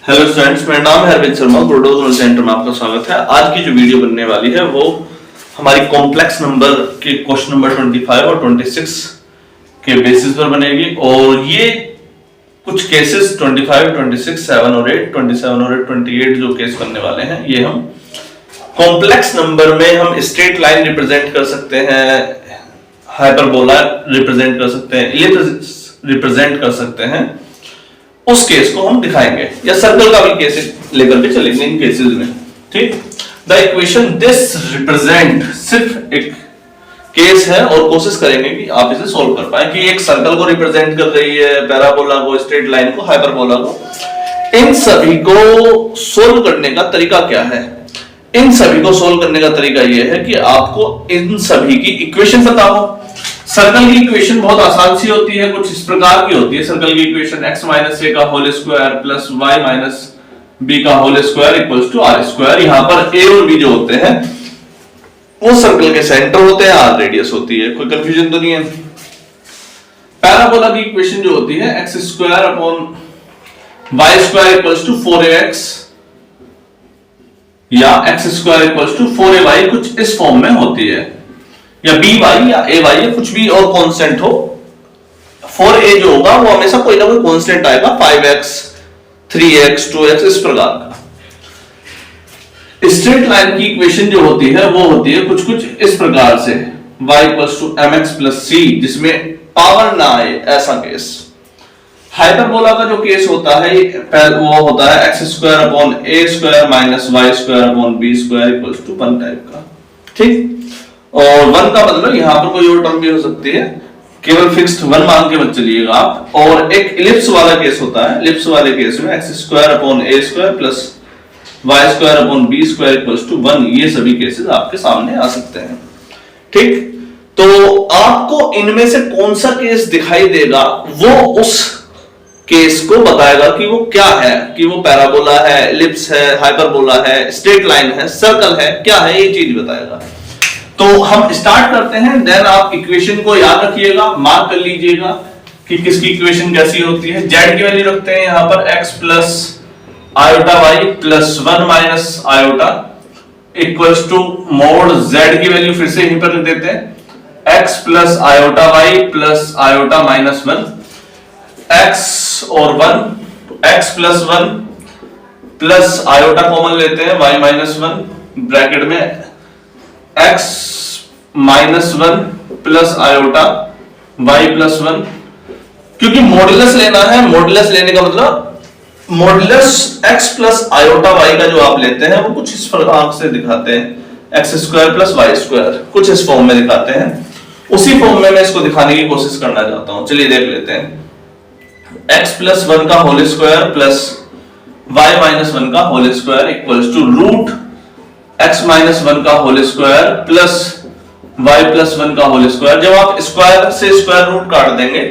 Hello students, मेरा नाम है अरविंद शर्मा। प्रोडोजनल सेंटर में आपका स्वागत है। आज की जो वीडियो बनने वाली है वो हमारी कॉम्प्लेक्स नंबर के क्वेश्चन नंबर 25 और 26 के बेसिस पर बनेगी। और ये कुछ केसेस 25, 26, 7 और 8, 27 और 28 जो केस बनने वाले हैं, ये हम कॉम्प्लेक्स नंबर में हम स्ट्रेट लाइन रिप्रेजेंट कर सकते हैं, हाइपरबोला रिप्रेजेंट कर सकते हैं, इलिप्स रिप्रेजेंट कर सकते हैं। उस केस को हम दिखाएंगे, या सर्कल का भी केस लेकर के चलेंगे इन केसेस में। ठीक, द इक्वेशन दिस रिप्रेजेंट सिर्फ एक केस है और कोशिश करेंगे कि आप इसे सोल्व कर पाए कि एक सर्कल को रिप्रेजेंट कर रही है, पैराबोला को, स्ट्रेट लाइन को, हाइपरबोला को। इन सभी को सोल्व करने का तरीका क्या है? इन सभी को सोल्व करने का तरीका यह है कि आपको इन सभी की इक्वेशन पता हो। सर्कल की इक्वेशन बहुत आसान सी होती है, कुछ इस प्रकार की होती है। सर्कल की इक्वेशन x माइनस ए का whole square plus y minus B का whole square equals to R square. यहां पर a और b जो होते हैं वो सर्कल के सेंटर होते हैं, r रेडियस होती है। कोई कंफ्यूजन तो नहीं है। पैराबोला की इक्वेशन जो होती है x square upon y square equals to 4ax या x square equals to 4ay, कुछ इस फॉर्म में होती है, या बी वाई या ए वाई या कुछ भी और कांस्टेंट हो। 4a जो होगा वो हमेशा कोई ना कोई कांस्टेंट आएगा, 5x 3x 2x इस प्रकार का। स्ट्रेट लाइन की इक्वेशन जो होती है वो होती है कुछ कुछ इस प्रकार से, y equals to mx plus c, जिसमें पावर ना आए, ऐसा केस। हाइपरबोला का जो केस होता है वो होता है x square upon a square minus y square upon b square equals to 1 type का। ठीक, और 1 का मतलब यहां पर कोई और टर्म भी हो सकती है, केवल फिक्स्ड 1 मान के मत चलिएगा आप। और एक इलिप्स वाला केस होता है। इलिप्स वाले केस में x square upon a square plus y square upon b square equals to 1, ये सभी केसेस आपके सामने आ सकते हैं। ठीक, तो आपको इनमें से कौन सा केस दिखाई देगा वो उस केस को बताएगा कि वो क्या है, कि वो पैराबोला है, इलिप्स है, हाइपरबोला है, स्ट्रेट लाइन है, सर्कल है, क्या है, ये चीज बताएगा। तो हम स्टार्ट करते हैं। देन आप इक्वेशन को याद रखिएगा, मार्क कर लीजिएगा कि किसकी इक्वेशन कैसी होती है। z की वैल्यू रखते हैं यहां पर x plus iota y plus 1 minus iota equals to mod z की वैल्यू फिर से यहीं पर लिख देते हैं, x plus iota y plus iota minus 1, x और 1, x plus 1 plus iota common लेते हैं, y माइनस 1 ब्रैकेट में x minus 1 plus iota y plus 1। क्योंकि मॉडुलस लेना है, मॉडुलस लेने का मतलब modulus x plus iota y का जो आप लेते हैं वो कुछ इस प्रकार से दिखाते हैं, x square plus y square, कुछ इस फॉर्म में दिखाते हैं। उसी फॉर्म में मैं इसको दिखाने की कोशिश करना चाहता हूं। चलिए देख लेते हैं। x प्लस 1 का whole square plus y minus 1 का whole square equals to root x minus 1 का whole square plus y plus 1 का होल स्क्वायर। जब आप स्क्वायर से स्क्वायर रूट काट देंगे,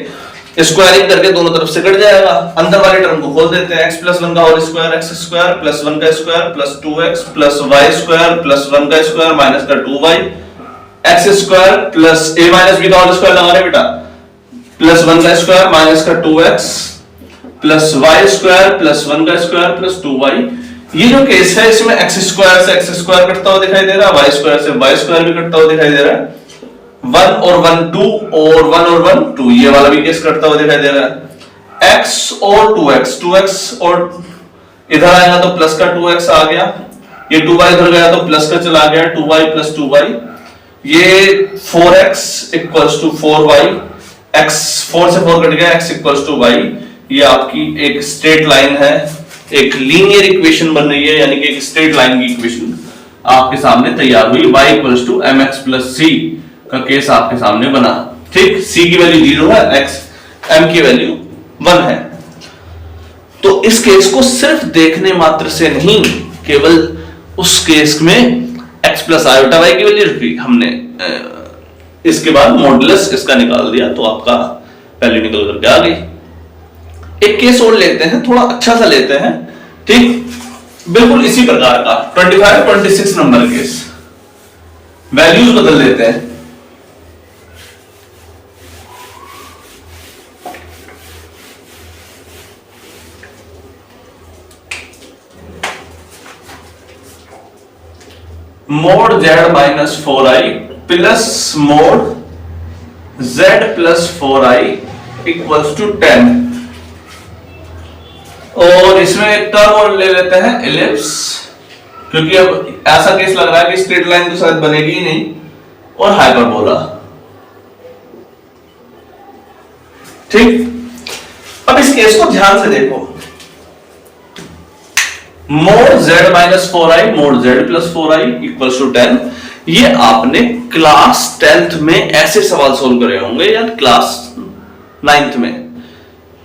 स्क्वायरिंग करके दोनों तरफ से कट जाएगा, अंदर वाले टर्म को खोल देते हैं। x प्लस 1 का whole square, x square plus 1 का square plus 2x plus y square plus 1 का स्क्वायर माइनस का 2y, x square plus a minus b का होल स्क्वायर लगा रहे बेटा, प्लस 1 का स्क्वायर माइनस का 2x plus y square plus 1 का स्क्वायर प्लस 2y। ये जो केस है इसमें x स्क्वायर से x स्क्वायर कटता हुआ दिखाई दे रहा है, y स्क्वायर से y स्क्वायर भी कटता हुआ दिखाई दे रहा है, 1 और 1 2 और 1 और 1 2, ये वाला भी केस कटता हुआ दिखाई दे रहा है। x और 2x और इधर आएगा तो प्लस का 2x आ गया, ये 2y इधर गया तो प्लस का चला गया, 2y प्लस 2y, ये 4x equals to 4y, x 4 से 4 कट गया, x इक्वल्स टू y। ये आपकी एक स्ट्रेट लाइन है, एक लीनियर इक्वेशन बन रही है, यानी कि एक स्ट्रेट लाइन की इक्वेशन आपके सामने तैयार हुई। y equals to mx plus c का केस आपके सामने बना। ठीक, c की वैल्यू 0 है, m की वैल्यू 1 है। तो इस केस को सिर्फ देखने मात्र से नहीं, केवल उस केस में x प्लस आयोटा y की वैल्यू रखी हमने, इसके बाद मॉडुलस इसका निकाल दिया तो आपका वैल्यू निकल करके आ गई। एक केस और लेते हैं, थोड़ा अच्छा सा लेते हैं। ठीक, बिल्कुल इसी प्रकार का 25, 26 नंबर केस, वैल्यूज बदल देते हैं। Mod z minus 4i plus mod z plus 4i equals to 10। और इसमें एक टर्म ले लेते हैं एलिप्स, क्योंकि अब ऐसा केस लग रहा है कि स्ट्रेट लाइन तो शायद बनेगी ही नहीं, और हाइपरबोला। ठीक, अब इस केस को ध्यान से देखो। Mod z minus 4i mod z plus 4i equals to 10। ये आपने क्लास 10th में ऐसे सवाल सोल्व करे होंगे या क्लास 9th में।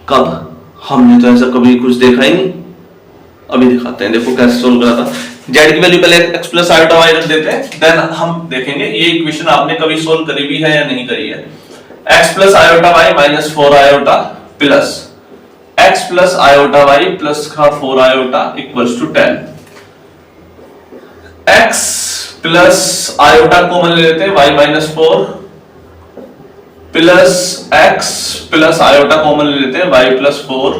कब? हमने तो ऐसा कभी कुछ देखा ही नहीं। अभी दिखाते हैं, देखो कैसे सोल्व करा था। z की वैल्यू पहले x प्लस आयोटा y रख देते हैं, देन हम देखेंगे ये इक्वेशन आपने कभी सोल्व करी भी है या नहीं करी है। x plus iota y minus 4 iota plus x plus iota y plus का 4 iota equals to 10। x plus iota को मान लेते हैं y minus 4 plus x plus iota common ले लेते हैं y प्लस 4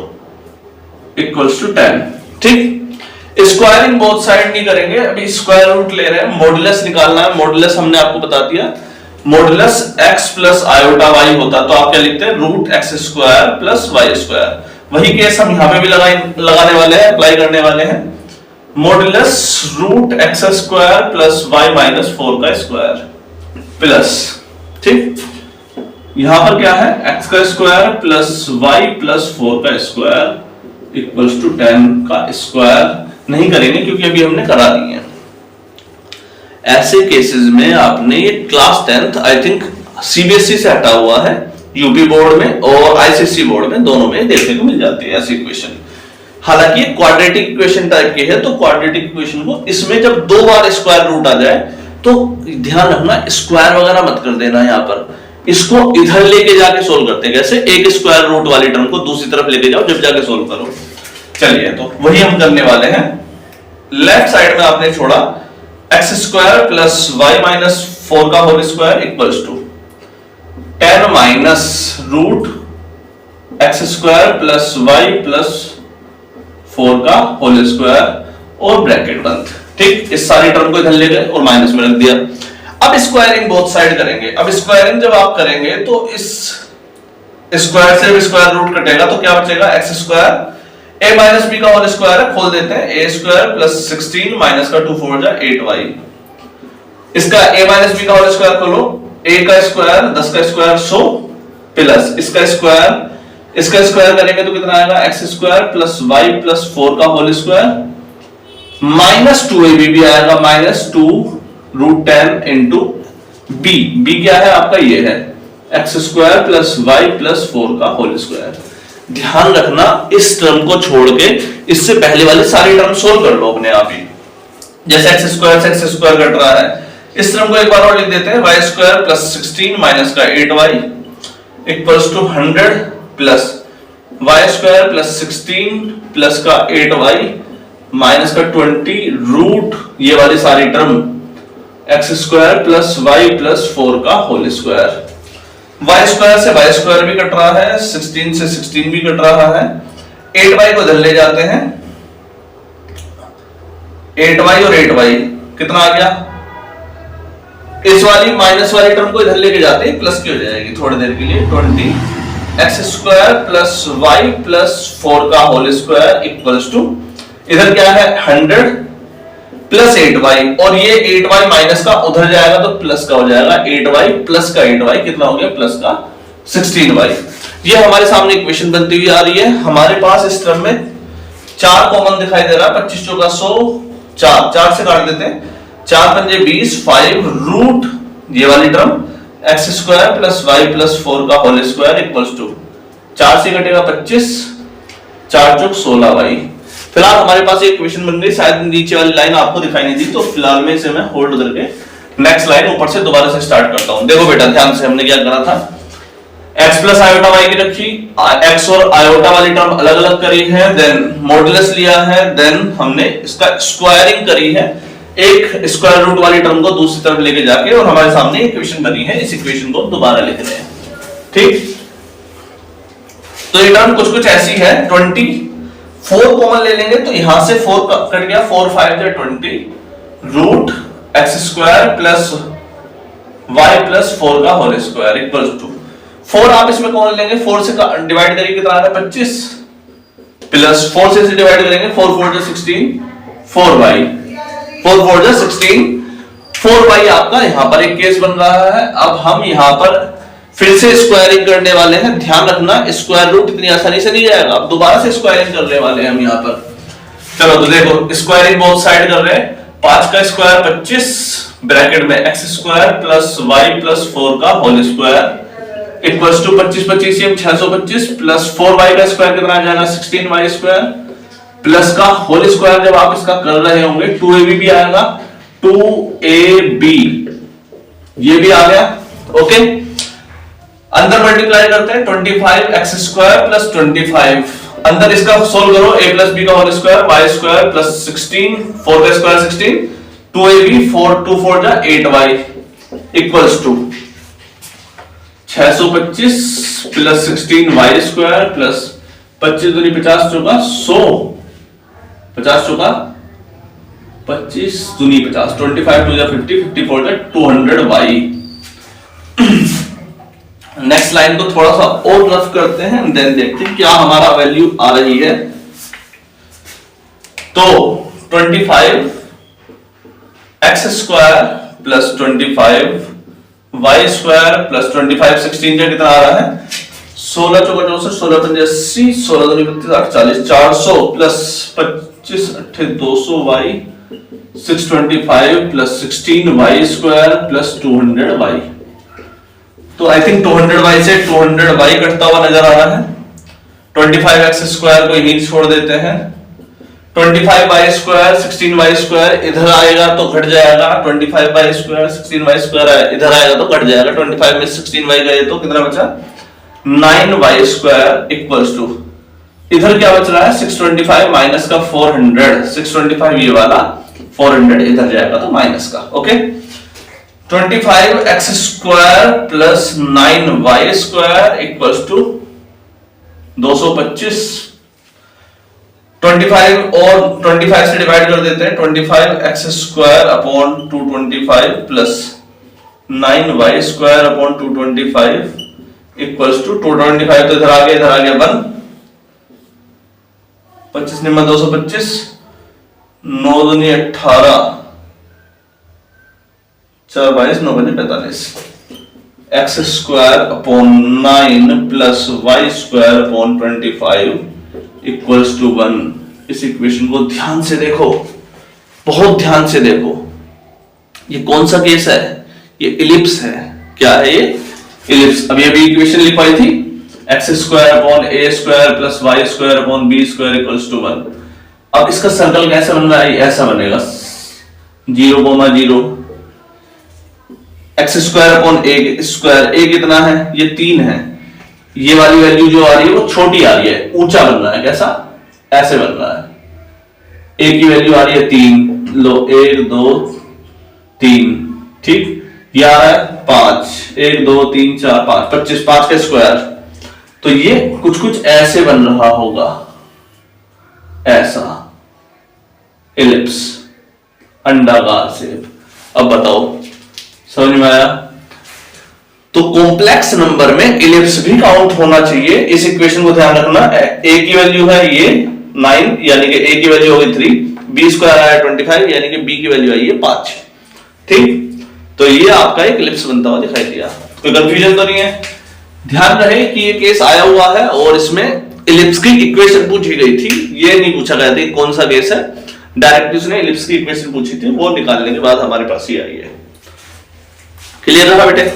इक्वल्स टू 10। ठीक, स्क्वायरिंग बोथ साइड नहीं करेंगे, अभी स्क्वायर रूट ले रहे हैं, मॉडुलस निकालना है। मॉडुलस हमने आपको बता दिया, modulus x plus iota y होता तो आप क्या लिखते हैं, root x square plus y square. वही केस हम यहां पे भी लगाने वाले हैं, अप्लाई करने वाले हैं। Modulus root x square plus y minus 4 का स्क्वायर प्लस, ठीक, यहां पर क्या है, x का स्क्वायर प्लस y प्लस 4 का स्क्वायर इक्वल्स टू 10 का स्क्वायर। नहीं करेंगे क्योंकि अभी हमने करा दी है। ऐसे केसेस में आपने ये class 10th I think CBSE से हटा हुआ है, यूपी बोर्ड में और आईसीएसई बोर्ड में, दोनों में देखने को मिल जाती है ऐसी इक्वेशन। हालांकि क्वाड्रेटिक इक्वेशन टाइप की है, तो क्वाड्रेटिक इक्वेशन को इसमें जब 2 बार स्क्वायर रूट आ जाए तो ध्यान रखना, स्क्वायर वगैरह मत कर देना। यहां पर इसको इधर लेके जाके सोल्व करते हैं, कैसे, एक स्क्वायर रूट वाली टर्म को दूसरी तरफ लेके जाओ जब जाके सोल्व करो। चलिए, तो वही हम करने वाले हैं। लेफ्ट साइड में आपने छोड़ा x square plus y minus 4 का whole square equals to 10 minus root x square plus y plus 4 का होल स्क्वायर और ब्रैकेट बंद। ठीक, इस सारी टर्म को इधर ले गए और माइनस में रख दिया। अब स्क्वायरिंग बोथ साइड करेंगे। अब स्क्वायरिंग जब आप करेंगे तो इस स्क्वायर से स्क्वायर रूट कटेगा तो क्या बचेगा, x square a minus B का होल स्क्वायर है, खोल देते हैं, a स्क्वायर प्लस 16 माइनस का 2 4 जा 8y। इसका a माइनस बी का होल स्क्वायर खोलो, a का स्क्वायर 10 का स्क्वायर 100 प्लस इसका स्क्वायर करेंगे तो कितना आएगा, x square plus y plus 4 का होल स्क्वायर माइनस 2ab भी आएगा, माइनस 2 रूट 10 इंटू b क्या है आपका, ये है x square plus y plus 4 का होल स्क्वायर। ध्यान रखना, इस टर्म को छोड़ के इससे पहले वाले सारी टर्म सोल्व कर लो अपने आप ही। जैसे एक्स स्क्वायर से एक्स स्क्वायर कट रहा है, इस टर्म को एक बार और लिख देते हैं, वाई स्क्वायर प्लस 16 माइनस का 8y equals to 100 plus y square plus 16 plus का 8y माइनस का 20 रूट ये वाली सारी term x square plus y plus 4 का होल स्क्वायर। वाई स्क्वायर से वाई स्क्वायर भी कट रहा है, 16 से 16 भी कट रहा है, 8y को इधर ले जाते हैं, 8y और 8y कितना आ गया, इस वाली माइनस वाली टर्म को इधर लेके जाते हैं, प्लस की हो जाएगी थोड़ी देर के लिए, 20 x square plus y plus 4 का होल स्क्वायर इक्वल्स टू, इधर क्या है 100 प्लस 8y, और ये 8y माइनस का उधर जाएगा तो प्लस का हो जाएगा, 8y प्लस का 8y कितना हो गया, प्लस का 16y। ये हमारे सामने इक्वेशन बनती हुई आ रही है। हमारे पास इस टर्म में 4 कॉमन दिखाई दे रहा है, 25 चौका 100, 4 से काट देते हैं, 4 पंजे 20, 5 रूट ये वाली term x square plus y plus 4 का होल स्क्वायर इक्वल्स टू 4 से कटेगा 25, 4 चौक 16y। फिलहाल हमारे पास एक इक्वेशन बन गई, शायद नीचे वाली लाइन आपको दिखाई नहीं दी, तो फिलहाल में इसे मैं होल्ड करके नेक्स्ट लाइन ऊपर से दोबारा से स्टार्ट करता हूं। देखो बेटा ध्यान से, हमने क्या करा था, x प्लस आयोटा y की रखी, x और आयोटा वाली टर्म अलग अलग करी है, देन मॉडुलस लिया है, देन हमने इसका स्क्वायरिंग करी है, एक स्क्वायर रूट वाली टर्म को दूसरी तरफ लेके जाके, और हमारे सामने इक्वेशन बनी है। इस इक्वेशन को दोबारा लिख रहे हैं। ठीक, तो ये टर्म कुछ ऐसी है, 24 कॉमन ले लेंगे तो यहां से 4 कट गया, 4 5 20 root x square plus y plus 4 का होल स्क्वायर इक्वल टू 4। आप इसमें कौन लेंगे, 4 से डिवाइड करिए कितना आ रहा है 25, प्लस 4 से डिवाइड करेंगे 4 4 जा 16, 4y 4 4 जा 16, 4y आपका यहां पर एक केस बन रहा है। अब हम यहां पर फिर से स्क्वायरिंग करने वाले हैं। ध्यान रखना स्क्वायर रूट इतनी आसानी से नहीं जाएगा, अब दोबारा से स्क्वायरिंग करने वाले हैं हम यहां पर। चलो तो देखो स्क्वायरिंग बोथ साइड कर रहे हैं। 5 का स्क्वायर 25 ब्रैकेट में x square plus y plus 4 का whole square equals to 25 25 625 plus 4y का स्क्वायर कितना आ जाएगा 16y स्क्वायर प्लस का होल स्क्वायर। जब आप इसका कर रहे होंगे 2ab भी आएगा, 2ab ये भी आ गया। ओके, अंदर मल्टीप्लाई करते हैं 25 एक्स स्क्वायर प्लस 25, अंदर इसका सोल्व करो a प्लस बी का whole square y square plus 16 4 का स्क्वायर 16 2ab 4 2 4 जा 8y equals to 625 plus 16y square plus 25 दूनी 50 चौका 100 50 चौका 25 दूनी 50 25 2 जा 50 54 जा 200y। नेक्स्ट लाइन को थोड़ा सा और रफ करते हैं, देन देखते हैं क्या हमारा वैल्यू आ रही है। तो 25 x square plus 25 y square plus 25 16 का कितना आ रहा है 16 चौका 64 16 पंजे 80 16 दूनी 32 40 400 plus 25 8 200 y 625 plus 16 y square plus 200 y. तो आई थिंक 200y से 200y कटता हुआ नजर आ रहा है। 25x स्क्वायर को यहीं छोड़ देते हैं, 25y स्क्वायर 16y स्क्वायर इधर आएगा तो घट जाएगा, 25y स्क्वायर 16y स्क्वायर इधर आएगा तो घट जाएगा। 25 में 16y गए तो कितना बचा 9y स्क्वायर इक्वल्स टू इधर क्या बच रहा है 625 माइनस का 400, 625 ये वाला 400 इधर जाएगा तो माइनस का। Okay, 25 x square plus 9y square equals to 225, 25 और 25 से डिवाइड कर देते हैं 25 x square upon 225 plus 9y square upon 225 equals to 225 तो इधर आ गया 1 25 निम्न 225 9 दूनी 18 4 22 9 बजे 45 x square upon 9 plus y square upon 25 equals to 1। इस इक्वेशन को ध्यान से देखो, बहुत ध्यान से देखो। ये कौन सा केस है, ये इलिप्स है। क्या है ये इलिप्स। अब ये भी इक्वेशन लिखवाई थी x square upon a square plus y square upon b square equals to 1। अब इसका सर्कल कैसे बन रहा है, ऐसा बनेगा 0, x square upon a square, ए कितना है ये 3 है, ये वाली वैल्यू जो आ रही है वो छोटी आ रही है, ऊंचा बन रहा है। कैसा, ऐसे बन रहा है। ए की वैल्यू आ रही है 3, लो 1 2 3, ठीक, ये आ रहा है 5 1 2 3 4 5 25 5 का स्क्वायर। तो ये कुछ ऐसे बन रहा होगा, ऐसा इलिप्स, अंडाकार शेप। अब बताओ समझ में आया। तो कॉम्प्लेक्स नंबर में इलिप्स भी काउंट होना चाहिए। इस इक्वेशन को ध्यान रखना। ए की वैल्यू है ये 9 यानी कि ए की वैल्यू होगी 3, बी स्क्वायर आया 25 यानी कि बी की वैल्यू आई है 5, ठीक। तो ये आपका एक इलिप्स बनता हुआ दिखाई दिया। कोई कंफ्यूजन तो नहीं है। ध्यान रहे कि ये केस आया हुआ है और इसमें इलिप्स की इक्वेशन पूछी गई थी, ये नहीं पूछा गया था कौन सा केस है। डायरेक्टली उसने इलिप्स की इक्वेशन पूछी थी, वो निकालने के बाद हमारे पास ही आई है। क्लियर रहा बेटे।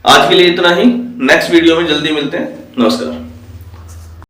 आज के लिए इतना ही, नेक्स्ट वीडियो में जल्दी मिलते हैं। नमस्कार।